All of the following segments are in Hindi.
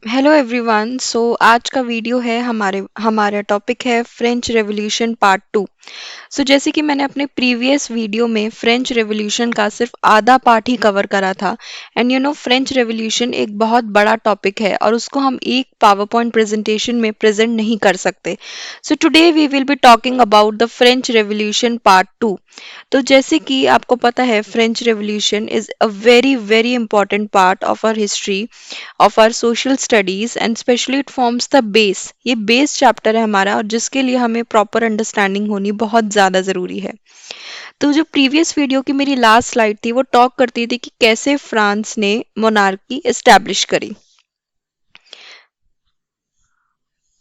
Hello everyone. आज का वीडियो है हमारा टॉपिक है फ्रेंच रेवोल्यूशन पार्ट टू। जैसे कि मैंने अपने प्रीवियस वीडियो में फ्रेंच रेवोल्यूशन का सिर्फ आधा पार्ट ही कवर करा था। एंड फ्रेंच रेवोल्यूशन एक बहुत बड़ा टॉपिक है और उसको हम एक पावर पॉइंट प्रेजेंटेशन में प्रेजेंट नहीं कर सकते। Today we will be talking about the French revolution part two. तो जैसे कि आपको पता है French revolution is a very very important part of our history, of our social studies, and specially it forms the base. ये बेस चैप्टर है हमारा और जिसके लिए हमें प्रॉपर अंडरस्टैंडिंग होनी बहुत ज़्यादा ज़रूरी है। तो जो प्रीवियस वीडियो की मेरी लास्ट स्लाइड थी वो टॉक करती थी कि कैसे फ्रांस ने मोनार्की एस्टैब्लिश करी।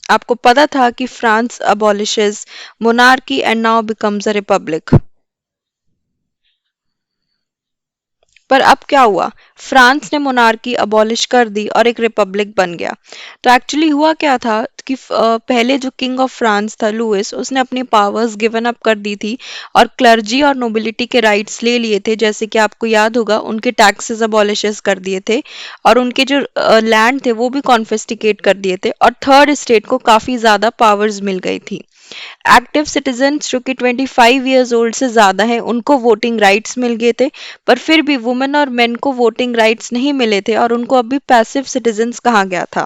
आपको पता था कि France अबॉलिशेस monarchy and now becomes a republic. पर अब क्या हुआ, फ्रांस ने मोनार्की अबॉलिश कर दी और एक रिपब्लिक बन गया। तो एक्चुअली हुआ क्या था कि पहले जो किंग ऑफ फ्रांस था लुइस, उसने अपनी पावर्स गिवन अप कर दी थी और क्लर्जी और नोबिलिटी के राइट्स ले लिए थे। जैसे कि आपको याद होगा उनके टैक्सेस अबॉलिशेस कर दिए थे और उनके जो लैंड थे वो भी कॉन्फिस्टिकेट कर दिए थे और थर्ड स्टेट को काफ़ी ज़्यादा पावर्स मिल गई थी। एक्टिव सिटीजन्स जो कि 25 ईयर्स ओल्ड से ज़्यादा हैं उनको वोटिंग राइट्स मिल गए थे। पर फिर भी वुमेन और मेन को वोटिंग राइट्स नहीं मिले थे और उनको अभी पैसिव सिटीजन्स कहा गया था।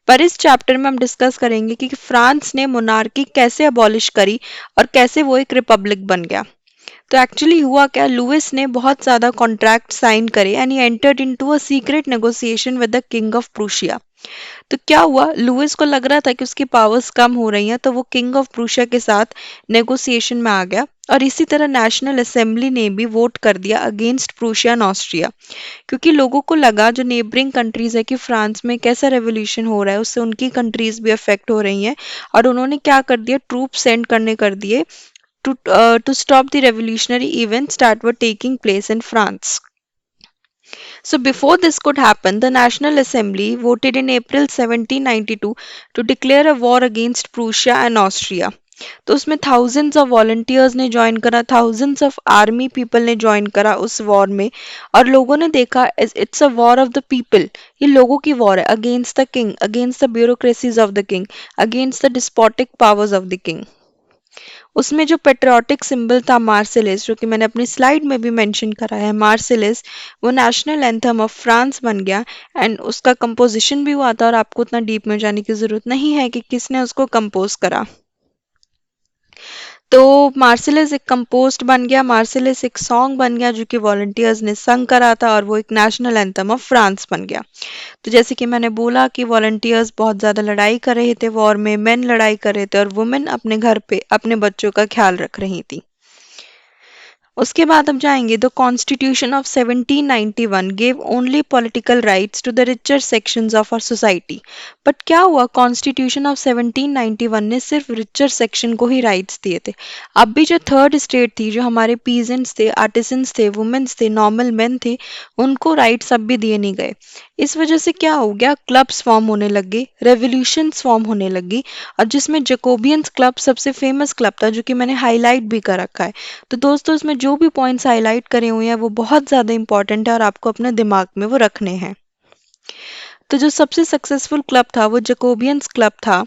पर इस चैप्टर में हम डिस्कस करेंगे कि फ्रांस ने मोनार्की कैसे अबॉलिश करी और कैसे वो एक रिपब्लिक बन गया। तो एक्चुअली हुआ क्या, लुइस ने बहुत ज़्यादा कॉन्ट्रैक्ट साइन करे and he entered into a secret negotiation with the king of Prussia. तो क्या हुआ, लुइस को लग रहा था कि उसकी पावर्स कम हो रही हैं तो वो किंग ऑफ प्रूशिया के साथ नेगोशिएशन में आ गया। और इसी तरह नेशनल असेंबली ने भी वोट कर दिया अगेंस्ट प्रूशिया एंड ऑस्ट्रिया, क्योंकि लोगों को लगा जो नेबरिंग कंट्रीज है कि फ्रांस में कैसा रेवोल्यूशन हो रहा है उससे उनकी कंट्रीज भी अफेक्ट हो रही हैं। और उन्होंने क्या कर दिया, ट्रूप सेंड करने कर दिए to stop the revolutionary events that were taking place in France. So before this could happen, the National Assembly voted in April 1792 to declare a war against Prussia and Austria. तो उसमें thousands of volunteers ने ज्वाइन करा, thousands of army people ने ज्वाइन करा उस वॉर में। और लोगों ने देखा it's a war of the people, ये लोगों की वॉर है against the king, against the bureaucracies of the king, against the despotic powers of the king. उसमें जो पेट्रियोटिक सिंबल था मार्सिलिस, जो कि मैंने अपनी स्लाइड में भी मेंशन करा है, मार्सिलिस वो नेशनल एंथम ऑफ फ्रांस बन गया। एंड उसका कंपोजिशन भी हुआ था और आपको उतना डीप में जाने की ज़रूरत नहीं है कि किसने उसको कंपोज करा। तो मार्सिलिस एक कंपोस्ट बन गया, मार्सिलिस एक सॉन्ग बन गया जो कि वॉलंटियर्स ने संग करा था और वो एक नेशनल एंथम ऑफ फ्रांस बन गया। तो जैसे कि मैंने बोला कि वॉलंटियर्स बहुत ज़्यादा लड़ाई कर रहे थे वॉर में, मेन लड़ाई कर रहे थे और वुमेन अपने घर पे अपने बच्चों का ख्याल रख रही थी। उसके बाद हम जाएंगे, the constitution of 1791 gave only political rights to the richer sections of our society. But क्या हुआ, कॉन्स्टिट्यूशन ऑफ 1791 ने सिर्फ रिचर सेक्शन को ही राइट्स दिए थे। अब भी जो थर्ड स्टेट थी, जो हमारे पीजेंट्स थे, आर्टिसंस थे, वुमेन्स थे, नॉर्मल मेन थे, उनको राइट्स अब भी दिए नहीं गए। इस वजह से क्या हो गया, क्लब्स फॉर्म होने लगे, रेवोल्यूशंस फॉर्म होने लगी। और जिसमें जकोबियंस क्लब सबसे फेमस क्लब था, जो कि मैंने हाईलाइट भी कर रखा है। तो दोस्तों इसमें जो भी पॉइंट्स हाईलाइट करे हुए हैं वो बहुत ज़्यादा इंपॉर्टेंट है और आपको अपने दिमाग में वो रखने हैं। तो जो सबसे सक्सेसफुल क्लब था वो जकोबियंस क्लब था।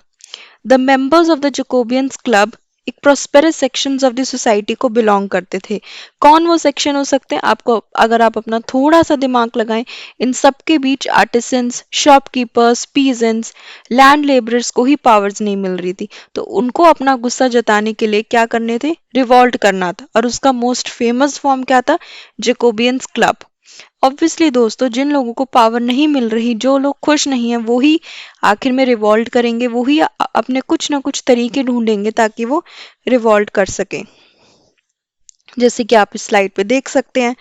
The members of the Jacobins club एक prosperous sections of the society को बिलोंग करते थे। कौन वो सेक्शन हो सकते हैं, आपको अगर आप अपना थोड़ा सा दिमाग लगाएं, इन सब के बीच artisans, shopkeepers, peasants, land labourers को ही पावर्स नहीं मिल रही थी। तो उनको अपना गुस्सा जताने के लिए क्या करने थे, रिवॉल्ट करना था। और उसका मोस्ट फेमस फॉर्म क्या था, जकोबियंस क्लब। ऑब्वियसली दोस्तों, जिन लोगों को पावर नहीं मिल रही, जो लोग खुश नहीं हैं, वो ही आखिर में रिवॉल्ट करेंगे, वो ही अपने कुछ ना कुछ तरीके ढूंढेंगे ताकि वो रिवॉल्ट कर सकें। जैसे कि आप इस स्लाइड पे देख सकते हैं,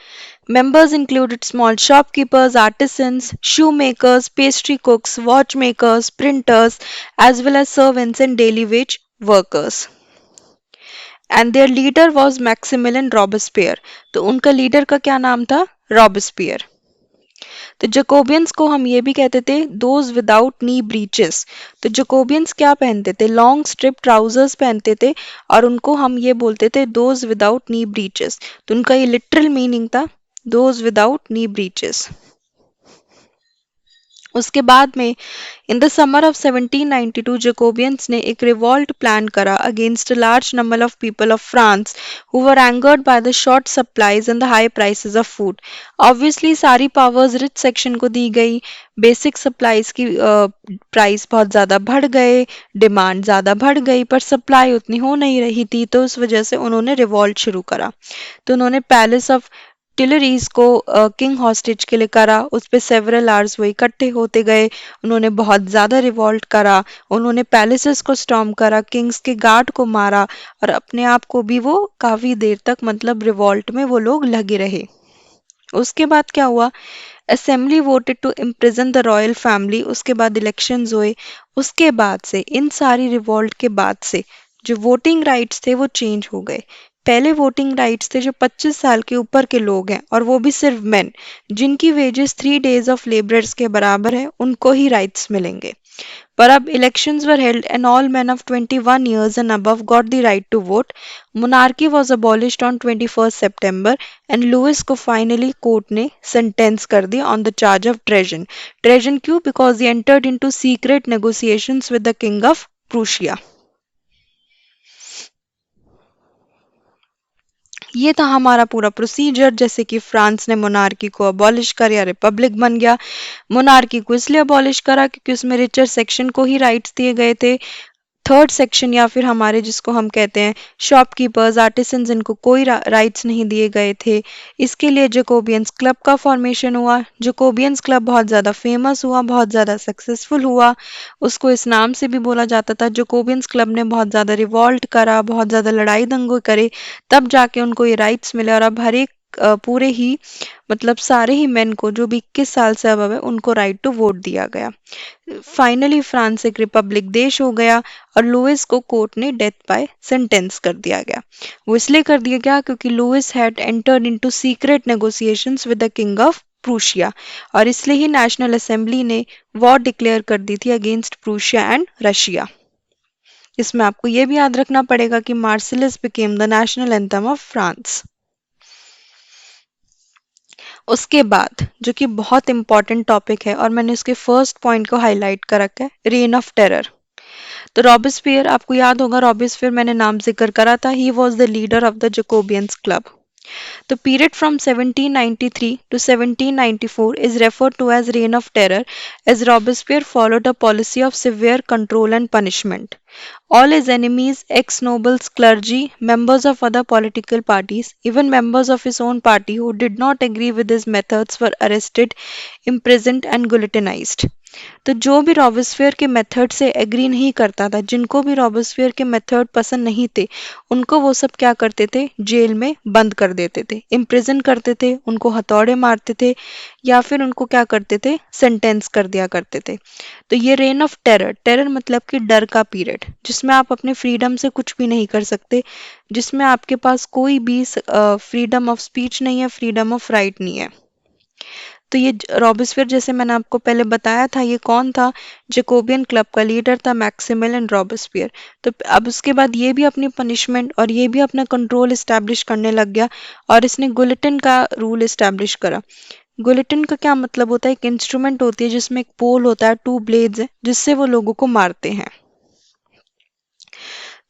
members included small shopkeepers, artisans, shoe makers, pastry cooks, watch makers, printers, as well as servants and daily wage workers. And their leader was Maximilien Robespierre. तो उनका लीडर का क्या नाम था, रॉबेस्पियर। तो जकोबियंस को हम ये भी कहते थे दोज विदाउट नी ब्रीचेस। तो जकोबियंस क्या पहनते थे, लॉन्ग स्ट्रिप ट्राउजर्स पहनते थे और उनको हम ये बोलते थे दोज विदाउट नी ब्रीचेस। तो उनका ये लिटरल मीनिंग था दोज विदाउट नी ब्रीचेस। उसके बाद में in the summer of 1792 Jacobians ने एक रिवॉल्ट प्लान करा against a large number of people of France who were angered by the short supplies and the high prices of food. Obviously सारी पावर्स रिच सेक्शन को दी गई, बेसिक सप्लाईज की प्राइस बहुत ज़्यादा बढ़ गए, डिमांड ज़्यादा बढ़ गई, पर सप्लाई उतनी हो नहीं रही थी, तो उस वजह से उन्होंने रिवॉल्ट शुरू करा। तो उन्होंने पैलेस ऑफ टिलरीज को किंग हॉस्टेज के लिए करा, उस पे सेवरल आवर्स वो इकट्ठे होते गए, उन्होंने बहुत ज़्यादा रिवॉल्ट करा, उन्होंने पैलेसेस को स्टॉर्म करा, किंग्स के गार्ड को मारा और अपने आप को भी वो काफ़ी देर तक मतलब रिवॉल्ट में वो लोग लगे रहे। उसके बाद क्या हुआ, assembly voted to imprison the royal family, उसके बाद इलेक्शंस हुए। उसके बाद से इन सारी रिवॉल्ट के बाद से जो वोटिंग राइट्स थे वो चेंज हो गए। पहले वोटिंग राइट्स थे जो 25 साल के ऊपर के लोग हैं और वो भी सिर्फ मेन, जिनकी वेजेस 3 days ऑफ लेबरर्स के बराबर है, उनको ही राइट्स मिलेंगे। पर अब elections were held and all men of 21 years and above got the right to vote. Monarchy was abolished on 21st September and Lewis को finally कोर्ट ने सेंटेंस कर दिया on the charge of treason. Treason क्यों? Because he entered into secret negotiations with the king of Prussia. ये था हमारा पूरा प्रोसीजर, जैसे कि फ्रांस ने मोनार्की को अबॉलिश कर या रिपब्लिक बन गया। मोनार्की को इसलिए अबॉलिश करा क्योंकि उसमें रिचर सेक्शन को ही राइट्स दिए गए थे। थर्ड सेक्शन या फिर हमारे जिसको हम कहते हैं शॉपकीपर्स, आर्टिसंस, इनको कोई राइट्स नहीं दिए गए थे। इसके लिए जैकोबियंस क्लब का फॉर्मेशन हुआ। जैकोबियंस क्लब बहुत ज़्यादा फेमस हुआ, बहुत ज़्यादा सक्सेसफुल हुआ। उसको इस नाम से भी बोला जाता था। जैकोबियंस क्लब ने बहुत ज़्यादा रिवॉल्ट करा, बहुत ज़्यादा लड़ाई दंगे करे, तब जाके उनको ये राइट्स मिले और अब हर एक पूरे ही मतलब सारे ही मेन को जो भी 21 साल से अबव है उनको राइट टू वोट दिया गया। फाइनली फ्रांस एक रिपब्लिक देश हो गया और लुइस को कोर्ट ने डेथ बाय सेंटेंस कर दिया गया। वो इसलिए कर दिया गया क्योंकि Louis had entered into secret negotiations with the king of Prussia और इसलिए ही नेशनल असेंबली ने वॉर डिक्लेयर कर दी थी अगेंस्ट प्रूशिया एंड रशिया। इसमें आपको ये भी याद रखना पड़ेगा कि Marseillaise became the national anthem of France. उसके बाद जो कि बहुत इंपॉर्टेंट टॉपिक है और मैंने उसके फर्स्ट पॉइंट को हाईलाइट कर रखा है, रेन ऑफ टेरर। तो रॉबेस्पियर, आपको याद होगा रॉबेस्पियर मैंने नाम जिक्र करा था, he was the leader of the Jacobians club. The period from 1793 to 1794 is referred to as Reign of Terror, as Robespierre followed a policy of severe control and punishment. All his enemies, ex-nobles, clergy, members of other political parties, even members of his own party who did not agree with his methods were arrested, imprisoned and guillotinized. तो जो भी रॉबेस्पियर के मेथड से एग्री नहीं करता था, जिनको भी रॉबेस्पियर के मेथड पसंद नहीं थे, उनको वो सब क्या करते थे, जेल में बंद कर देते थे, इम्प्रिजन करते थे, उनको हथौड़े मारते थे या फिर उनको क्या करते थे, सेंटेंस कर दिया करते थे। तो ये रेन ऑफ टेरर, टेरर मतलब कि डर का पीरियड, जिसमें आप अपने फ्रीडम से कुछ भी नहीं कर सकते, जिसमें आपके पास कोई भी फ्रीडम ऑफ स्पीच नहीं है, फ्रीडम ऑफ राइट नहीं है। तो ये रॉबेस्पियर, जैसे मैंने आपको पहले बताया था, ये कौन था, जैकोबियन क्लब का लीडर था मैक्सिमिलियन रॉबेस्पियर। तो अब उसके बाद ये भी अपनी पनिशमेंट और ये भी अपना कंट्रोल इस्टेब्लिश करने लग गया और इसने गुलेटिन का रूल इस्टेब्लिश करा। गुलेटिन का क्या मतलब होता है, एक इंस्ट्रूमेंट होती है जिसमें एक पोल होता है, 2 ब्लेड्स है, जिससे वो लोगों को मारते हैं।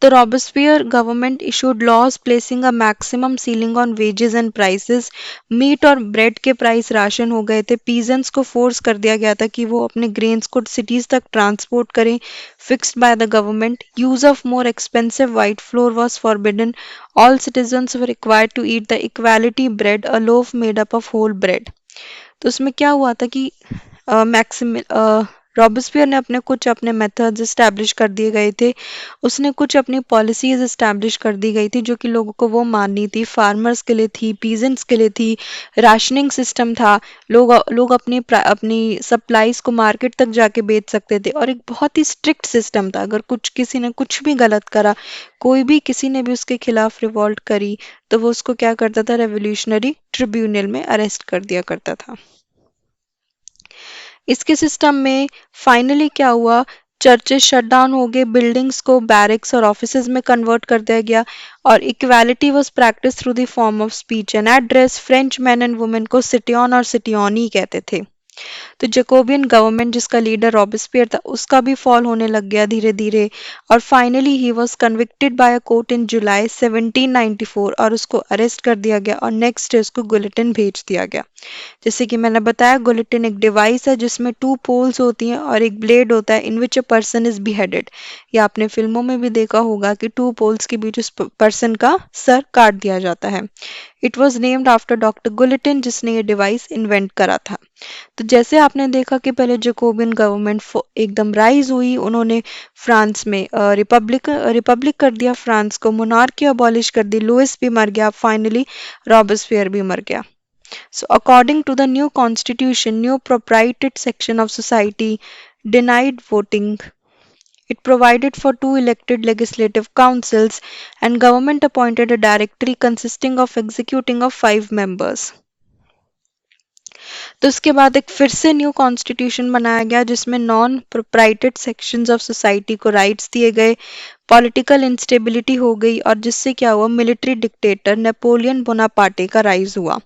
The Robespierre government issued laws placing a maximum ceiling on wages and prices. Meat और ब्रेड के प्राइस राशन हो गए थे। पीजेंट्स को फोर्स कर दिया गया था कि वो अपने ग्रेन्स को सिटीज तक ट्रांसपोर्ट करें, fixed by the government. Use of more expensive white flour was forbidden. All citizens were required to eat the equality bread, a loaf made up of whole bread. तो उसमें क्या हुआ था कि मैक्सिम रॉबेस्पियर ने अपने मेथड्स इस्टेब्लिश कर दिए गए थे। उसने कुछ अपनी पॉलिसीज इस्टेब्लिश कर दी गई थी जो कि लोगों को वो माननी थी। फार्मर्स के लिए थी, पीजेंट्स के लिए थी, राशनिंग सिस्टम था, लोग अपनी सप्लाईज को मार्केट तक जाके बेच सकते थे और एक बहुत ही स्ट्रिक्ट सिस्टम था। अगर किसी ने कुछ भी गलत करा, कोई भी किसी ने भी उसके खिलाफ रिवॉल्ट करी, तो वो उसको क्या करता था, रेवोल्यूशनरी ट्रिब्यूनल में अरेस्ट कर दिया करता था। इसके सिस्टम में फाइनली क्या हुआ, चर्चेस शट डाउन हो गए, बिल्डिंग्स को बैरिक्स और ऑफिसेज में कन्वर्ट कर दिया गया और equality was practice through the form of speech and address. French man and women को सिटियन और सिटियनी कहते थे। तो जैकोबियन गवर्नमेंट जिसका लीडर रॉबेस्पियर था उसका भी फॉल होने लग गया धीरे धीरे, और finally he was convicted by a court in July 1794 और उसको अरेस्ट कर दिया गया और नेक्स्ट डे उसको गुलिटिन भेज दिया गया। जैसे कि मैंने बताया, गुलिटिन एक डिवाइस है जिसमें टू पोल्स होती हैं और एक ब्लेड होता है इन विच अ पर्सन इज बिहेडेड। या आपने फिल्मों में भी देखा होगा कि टू पोल्स के बीच उस पर्सन का सर काट दिया जाता है। It was named after doctor Guillotin जिसने ये डिवाइस इन्वेंट करा था। तो जैसे आपने देखा कि पहले जैकोबियन गवर्नमेंट एकदम राइज हुई, उन्होंने फ्रांस में रिपब्लिक रिपब्लिक कर दिया, फ्रांस को मोनार्की अबॉलिश कर दी, लुइस भी मर गया, फाइनली रॉबेस्पियर भी मर गया। So, according to the new constitution, new proprietary section of society denied voting. It provided for two elected legislative councils and government appointed a directory consisting of executing of 5 members. तो उसके बाद एक फिर से न्यू कॉन्स्टिट्यूशन बनाया गया जिसमें नॉन प्रोप्राइटेड सेक्शंस ऑफ सोसाइटी को राइट्स दिए गए, पॉलिटिकल इंस्टेबिलिटी हो गई और जिससे क्या हुआ, मिलिट्री डिक्टेटर नेपोलियन बोनापार्टे का राइज हुआ।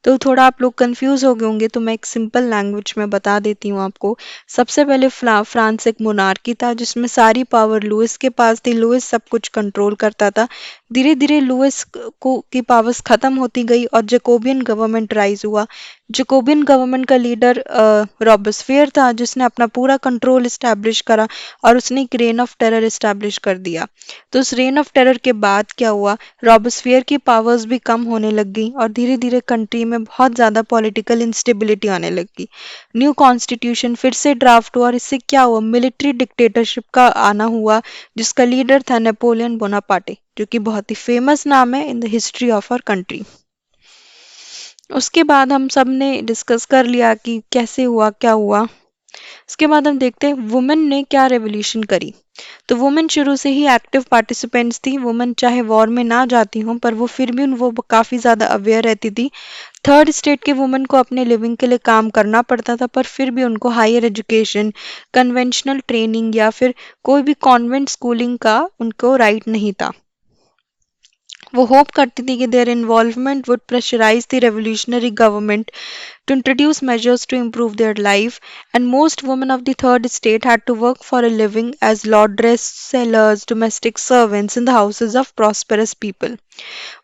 तो थोड़ा आप लोग कंफ्यूज हो गए होंगे, तो मैं एक सिंपल लैंग्वेज में बता देती हूँ आपको। सबसे पहले फ्रांस एक मोनार्की था जिसमें सारी पावर लुइस के पास थी, लुइस सब कुछ कंट्रोल करता था। धीरे धीरे लुइस को की पावर्स खत्म होती गई और जैकोबियन गवर्नमेंट राइज हुआ। जैकोबियन गवर्नमेंट का लीडर रॉबेस्पियर था जिसने अपना पूरा कंट्रोल इस्टेब्लिश करा और उसने एक रेन ऑफ टेरर इस्टेब्लिश कर दिया। तो उस रेन ऑफ टेरर के बाद क्या हुआ, रॉबेस्पियर की पावर्स भी कम होने लग गई और धीरे धीरे कंट्री में बहुत ज़्यादा पॉलिटिकल इंस्टेबिलिटी आने लगी। न्यू कॉन्स्टिट्यूशन फिर से ड्राफ्ट हुआ और इससे क्या हुआ, मिलिट्री डिक्टेटरशिप का आना हुआ जिसका लीडर था नेपोलियन बोनापार्टे, जो कि बहुत ही फेमस नाम है in the history of our country. उसके बाद हम सब ने डिस्कस कर लिया कि कैसे हुआ क्या हुआ। उसके बाद हम देखते हैं वुमेन ने क्या रेवोल्यूशन करी। तो वुमेन शुरू से ही एक्टिव पार्टिसिपेंट्स थी। वुमेन चाहे वॉर में ना जाती हों पर वो फिर भी वो काफ़ी ज़्यादा अवेयर रहती थी। थर्ड स्टेट के वुमेन को अपने लिविंग के लिए काम करना पड़ता था पर फिर भी उनको हायर एजुकेशन, कन्वेंशनल ट्रेनिंग या फिर कोई भी कॉन्वेंट स्कूलिंग का उनको राइट नहीं था। वो होप करती थी कि their involvement would pressurise the revolutionary government to introduce measures to improve their life, and most women of the third estate had to work for a living as laundress, sellers, domestic servants in the houses of prosperous people.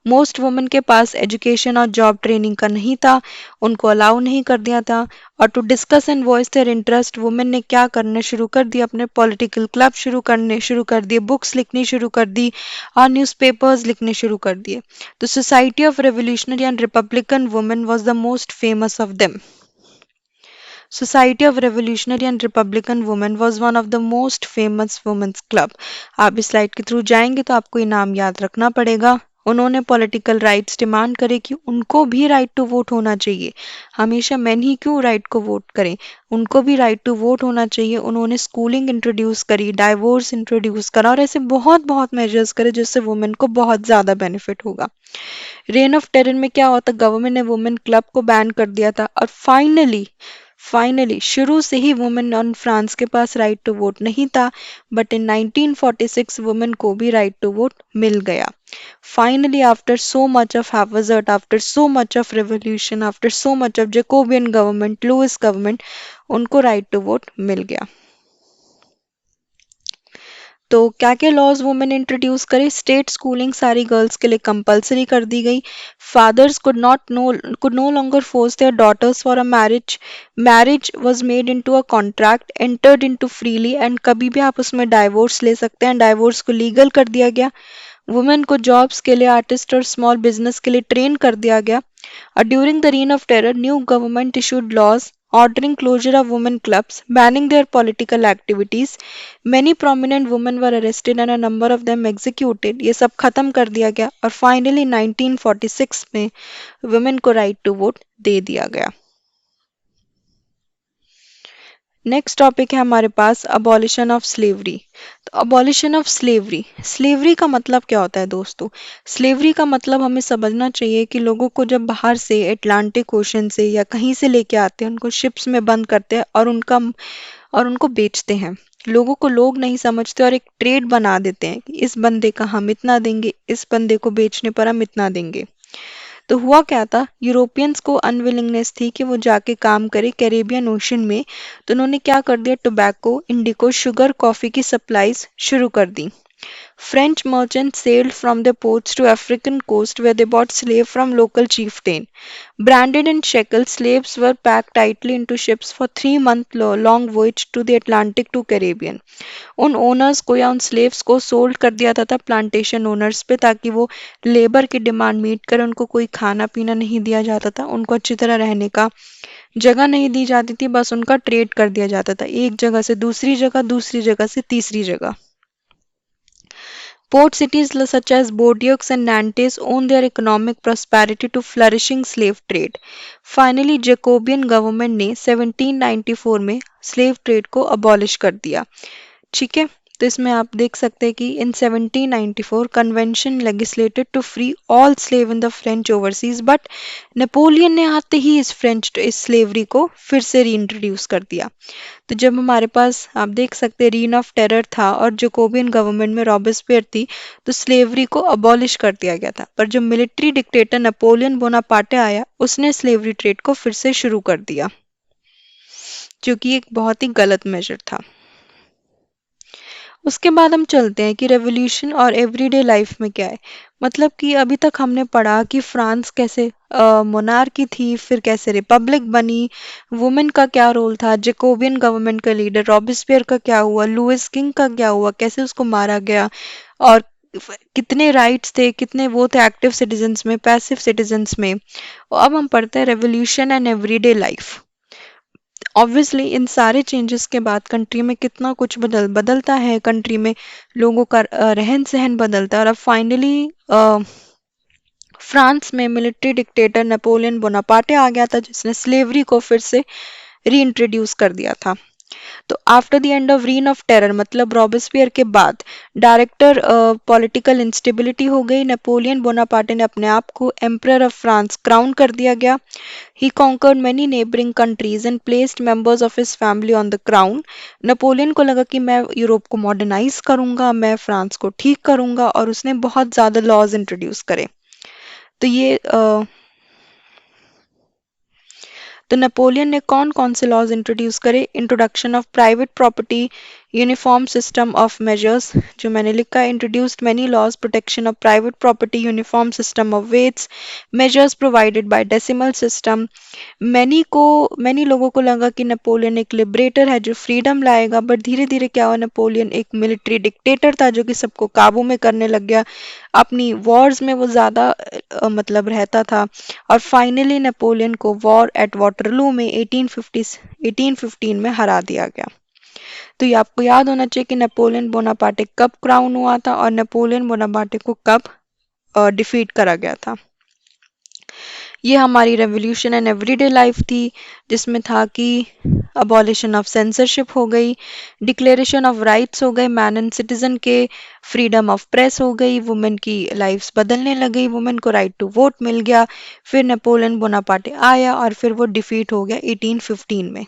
Most women के पास एजुकेशन और जॉब ट्रेनिंग का नहीं था, उनको अलाउ नहीं कर दिया था। और to discuss and voice their interest, women ने क्या करना शुरू कर दिया, अपने पॉलिटिकल क्लब शुरू कर दिए, बुक्स लिखनी शुरू कर दी और न्यूज़पेपर्स लिखने शुरू कर दिए। The Society of Revolutionary and Republican Women was the most famous of them. Society of Revolutionary and Republican Women was one of the most famous women's club. आप इस स्लाइड के थ्रू जाएंगे तो आपको ये नाम याद रखना पड़ेगा। उन्होंने पॉलिटिकल राइट्स डिमांड करे कि उनको भी राइट टू वोट होना चाहिए। हमेशा मेन ही क्यों राइट को वोट करें, उनको भी राइट टू वोट होना चाहिए। उन्होंने स्कूलिंग इंट्रोड्यूस करी, डाइवोर्स इंट्रोड्यूस करा और ऐसे बहुत बहुत मेजर्स करे जिससे वुमेन को बहुत ज़्यादा बेनिफिट होगा। रेन ऑफ टेरर में क्या होता, गवर्नमेंट ने वुमेन क्लब को बैन कर दिया था और फाइनली शुरू से ही वुमेन ऑन फ्रांस के पास राइट टू वोट नहीं था, बट इन 1946 वुमेन को भी राइट टू वोट मिल गया। Finally after so much of hazard, after so much of revolution, after so much of Jacobin government, Louis government, उनको राइट टू वोट मिल गया। तो क्या क्या लॉज वुमेन इंट्रोड्यूस करे, स्टेट स्कूलिंग सारी गर्ल्स के लिए कंपलसरी कर दी गई। Fathers could no longer force their daughters for a marriage was made into a contract entered into freely and कभी भी आप उसमें डाइवोर्स ले सकते हैं, डाइवोर्स को लीगल कर दिया गया। वुमेन को जॉब्स के लिए, आर्टिस्ट और स्मॉल बिजनेस के लिए ट्रेन कर दिया गया। और during the reign of terror, new government issued laws ordering closure of women clubs, banning their political activities. Many prominent women were arrested and a number of them executed. ये सब खत्म कर दिया गया और फाइनली 1946 में वुमेन को राइट टू वोट दे दिया गया। नेक्स्ट टॉपिक है हमारे पास अबॉलिशन ऑफ स्लेवरी। तो अबॉलिशन ऑफ स्लेवरी, स्लेवरी का मतलब क्या होता है दोस्तों? स्लेवरी का मतलब हमें समझना चाहिए कि लोगों को जब बाहर से अटलांटिक ओशन से या कहीं से लेके आते हैं, उनको शिप्स में बंद करते हैं और उनको बेचते हैं। लोगों को लोग नहीं समझते और एक ट्रेड बना देते हैं कि इस बंदे का हम इतना देंगे, इस बंदे को बेचने पर हम इतना देंगे। तो हुआ क्या था, यूरोपियंस को अनविलिंगनेस थी कि वो जाके काम करे कैरेबियन ओशन में। तो उन्होंने क्या कर दिया, टोबैको, इंडिको, शुगर, कॉफ़ी की सप्लाईज शुरू कर दी। French merchants sailed from their ports to African coast where they bought slaves from local chieftain. Branded in shekels, slaves were packed tightly into ships for 3 month long voyage to the Atlantic to Caribbean. उन ओनर्स को या उन स्लेव्स को सोल्ड कर दिया था प्लांटेशन ओनर्स पे, ताकि वो लेबर की डिमांड मीट करें। उनको कोई खाना पीना नहीं दिया जाता था, उनको अच्छी तरह रहने का जगह नहीं दी जाती थी, बस उनका ट्रेड कर दिया जाता था, एक जगह से दूसरी जगह, दूसरी जगह से तीसरी जगह। Port cities such as Bordeaux and Nantes owe their economic prosperity to flourishing slave trade. Finally, Jacobean government ने 1794 में slave trade को abolish कर दिया। ठीक है, तो इसमें आप देख सकते हैं कि in 1794 convention legislated to free all slave in the French overseas, but Napoleon ने आते ही इस स्लेवरी को फिर से रीइंट्रोड्यूस कर दिया। तो जब हमारे पास आप देख सकते हैं रीन ऑफ टेरर था और जकोबियन गवर्नमेंट में रॉबेस्पियर थी, तो स्लेवरी को अबॉलिश कर दिया गया था। पर जब मिलिट्री डिक्टेटर नेपोलियन बोनापार्टे आया, उसने स्लेवरी ट्रेड को फिर से शुरू कर दिया, जो कि एक बहुत ही गलत मेजर था। उसके बाद हम चलते हैं कि रेवोल्यूशन और एवरीडे लाइफ में क्या है। मतलब कि अभी तक हमने पढ़ा कि फ्रांस कैसे मोनार्की थी, फिर कैसे रिपब्लिक बनी, वुमेन का क्या रोल था, जैकोबियन गवर्नमेंट का लीडर रॉबेस्पियर का क्या हुआ, लुइस किंग का क्या हुआ, कैसे उसको मारा गया, और कितने राइट्स थे, कितने वो थे एक्टिव सिटीजन्स में, पैसिव सिटीजन्स में। और अब हम पढ़ते हैं revolution and everyday life. Obviously इन सारे चेंजेस के बाद कंट्री में कितना कुछ बदलता है, कंट्री में लोगों का रहन सहन बदलता है। और अब फाइनली फ्रांस में मिलिट्री डिक्टेटर नेपोलियन बोनापार्टे आ गया था, जिसने स्लेवरी को फिर से रीइंट्रोड्यूस कर दिया था। तो after the end of reign of terror, मतलब रॉबेस्पियर के बाद डायरेक्टर पॉलिटिकल इंस्टेबिलिटी हो गई, नेपोलियन बोनापार्टे ने अपने आप को एम्परर ऑफ फ्रांस क्राउन कर दिया गया। He conquered many neighbouring countries and placed members of his family on the crown. Napoleon को लगा कि मैं यूरोप को मॉडर्नाइज करूंगा, मैं फ्रांस को ठीक करूंगा, और उसने बहुत ज्यादा लॉज इंट्रोड्यूस करे। तो ये तो नेपोलियन ने कौन कौन से लॉज इंट्रोड्यूस करे? Introduction of private property, uniform system of measures, जो मैंने लिखा है, introduced many laws, protection of private property, uniform system of weights, measures provided by decimal system. Many लोगों को लगा कि नेपोलियन एक लिबरेटर है जो फ्रीडम लाएगा, बट धीरे धीरे क्या हुआ, नेपोलियन एक मिलिट्री डिक्टेटर था जो कि सबको काबू में करने लग गया। अपनी वॉर्स में वो ज़्यादा मतलब रहता था। और फाइनली नेपोलियन को वॉर एट वाटरलू में 1815 में हरा दिया गया। तो ये आपको याद होना चाहिए कि नेपोलियन बोनापार्टे कब क्राउन हुआ था और नेपोलियन बोनापार्टे को कब डिफीट करा गया था। ये हमारी रेवोल्यूशन एंड एवरीडे लाइफ थी, जिसमें था कि अबॉलिशन ऑफ सेंसरशिप हो गई, डिक्लेरेशन ऑफ राइट्स हो गए मैन एंड सिटीजन के, फ्रीडम ऑफ प्रेस हो गई, वुमेन की लाइफ्स बदलने लगी, वुमेन को राइट टू वोट मिल गया, फिर नेपोलियन बोनापार्टे आया और फिर वो डिफीट हो गया 1815 में।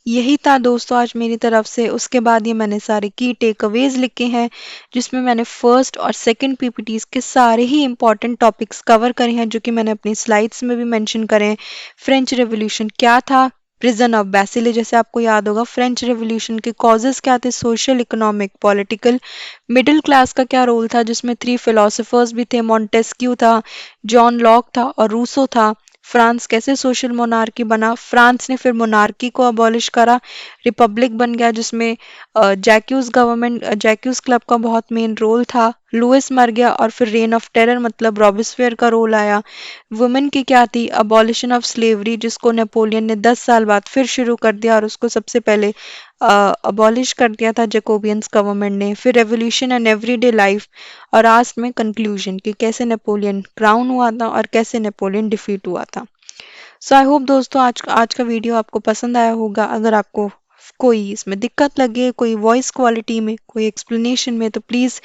यही था दोस्तों आज मेरी तरफ से। उसके बाद ये मैंने सारे की टेकअवेज लिखे हैं, जिसमें मैंने फर्स्ट और सेकंड पीपीटीज के सारे ही इंपॉर्टेंट टॉपिक्स कवर करे हैं, जो कि मैंने अपनी स्लाइड्स में भी मेंशन करे हैं। फ्रेंच रेवोल्यूशन क्या था, प्रिजन ऑफ बैसिले, जैसे आपको याद होगा, फ्रेंच रेवोल्यूशन के कॉजेस क्या थे, social, economic, political, middle class का क्या रोल था, जिसमें 3 फिलोसोफर्स भी थे, मॉन्टेस्क्यू था, जॉन लॉक था और रूसो था। फ्रांस कैसे सोशल मोनार्की बना, फ्रांस ने फिर मोनार्की को अबॉलिश करा, रिपब्लिक बन गया, जिसमें जैक्यूज क्लब का बहुत मेन रोल था, लुइस मर गया और फिर रेन ऑफ टेरर मतलब रॉबेस्पियर का रोल आया। वुमेन की क्या थी, अबॉलिशन ऑफ स्लेवरी, जिसको नेपोलियन ने 10 साल बाद फिर शुरू कर दिया और उसको सबसे पहले अबॉलिश कर दिया था जैकोबियंस गवर्नमेंट ने। फिर रेवोल्यूशन एंड एवरीडे लाइफ, और लास्ट में कंक्लूजन कि कैसे नेपोलियन क्राउन हुआ था और कैसे नेपोलियन डिफीट हुआ था। सो आई होप दोस्तों आज का वीडियो आपको पसंद आया होगा। अगर आपको कोई इसमें दिक्कत लगे, कोई वॉइस क्वालिटी में, कोई एक्सप्लेनेशन में, तो प्लीज़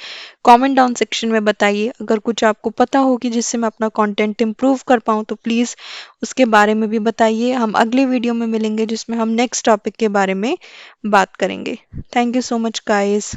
कमेंट डाउन सेक्शन में बताइए। अगर कुछ आपको पता हो कि जिससे मैं अपना कंटेंट इम्प्रूव कर पाऊँ, तो प्लीज़ उसके बारे में भी बताइए। हम अगले वीडियो में मिलेंगे जिसमें हम नेक्स्ट टॉपिक के बारे में बात करेंगे। Thank you so much guys.